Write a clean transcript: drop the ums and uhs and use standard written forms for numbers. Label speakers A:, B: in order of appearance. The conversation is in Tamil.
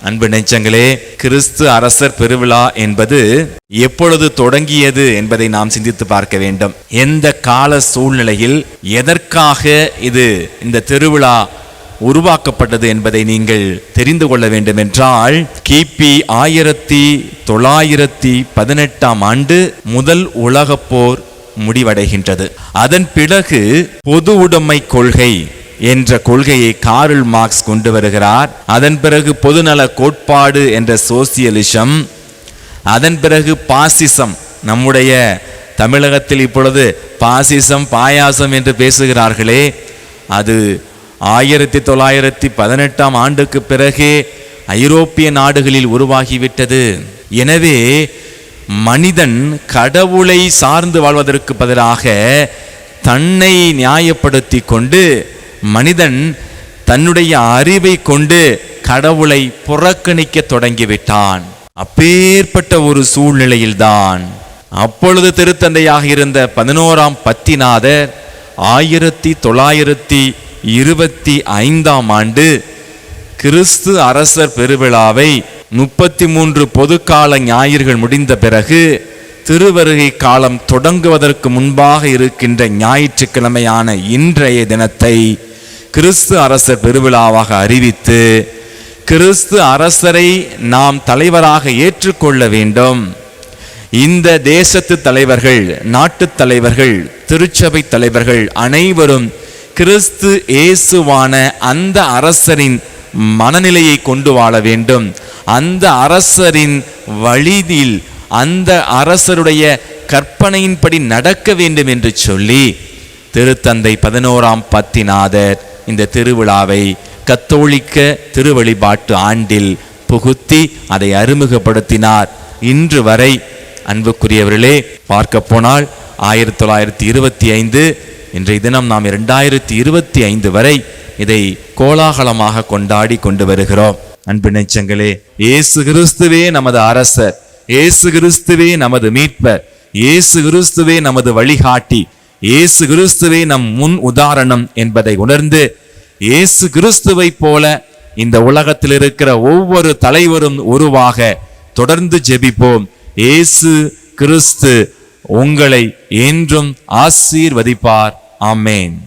A: அன்பு நெஞ்சங்களே, கிறிஸ்து அரசர் பெருவிழா என்பது எப்பொழுது தொடங்கியது என்பதை நாம் சிந்தித்து பார்க்க வேண்டும். எந்த கால சூழ்நிலையில் எதற்காக இந்த திருவிழா உருவாக்கப்பட்டது என்பதை நீங்கள் தெரிந்து கொள்ள வேண்டும் என்றால், கிபி 1918 முதல் உலகப் போர் முடிவடைகின்றது. அதன் பிறகு பொது உடைமை கொள்கை என்ற கொள்கையை கார்ல் மார்க்ஸ் கொண்டு வருகிறார். அதன் பிறகு பொதுநல கோட்பாடு என்ற சோசியலிசம், அதன் பிறகு பாசிசம். நம்முடைய தமிழகத்தில் இப்பொழுது பாசிசம் பாயாசம் என்று பேசுகிறார்களே, அது 1918 பிறகே ஐரோப்பிய நாடுகளில் உருவாகிவிட்டது. எனவே மனிதன் கடவுளை சார்ந்து வாழ்வதற்கு பதிலாக தன்னை நியாயப்படுத்தி கொண்டு மனிதன் தன்னுடைய அறிவை கொண்டு கடவுளை புறக்கணிக்க தொடங்கிவிட்டான். அப்பேற்பட்ட ஒரு சூழ்நிலையில்தான் அப்பொழுது திருத்தந்தையாக இருந்த 11ஆம் பத்திநாதர் 1925 கிறிஸ்து அரசர் பெருவிழாவை 33 பொதுக்கால ஞாயிறுகள் முடிந்த பிறகு திருவருகை காலம் தொடங்குவதற்கு முன்பாக இருக்கின்ற ஞாயிற்றுக்கிழமையான இன்றைய தினத்தை கிறிஸ்து அரசர் பெருவிழாவாக அறிவித்து, கிறிஸ்து அரசரை நாம் தலைவராக ஏற்றுக்கொள்ள வேண்டும். இந்த தேசத்து தலைவர்கள், நாட்டு தலைவர்கள், திருச்சபை தலைவர்கள் அனைவரும் கிறிஸ்து இயேசுவான அந்த அரசரின் மனநிலையை கொண்டு வாழ வேண்டும். அந்த அரசரின் வழியில், அந்த அரசருடைய கற்பனையின்படி நடக்க வேண்டும் என்று சொல்லி திருத்தந்தை 11ஆம் பத்திநாதர் இந்த திருவிழாவை கத்தோலிக்க திருவழிபாட்டு ஆண்டில் புகுத்தி அதை அறிமுகப்படுத்தினார். இன்று வரை அன்புக்குரியவர்களே, பார்க்க போனால் 1925, இன்றைய தினம் நாம் 2025 வரை இதை கோலாகலமாக கொண்டாடி கொண்டு வருகிறோம். அன்பு நெஞ்சங்களே, இயேசு கிறிஸ்துவே நமது அரசர், இயேசு கிறிஸ்துவே நமது மீட்பர், இயேசு கிறிஸ்துவே நமது வழிகாட்டி, இயேசு கிறிஸ்துவே நம் முன் உதாரணம் என்பதை உணர்ந்து, இயேசு கிறிஸ்துவை போல இந்த உலகத்தில் இருக்கிற ஒவ்வொரு தலைவரும் உருவாக தொடர்ந்து ஜெபிப்போம். இயேசு கிறிஸ்து உங்களை என்றும் ஆசீர்வதிப்பார். ஆமென்.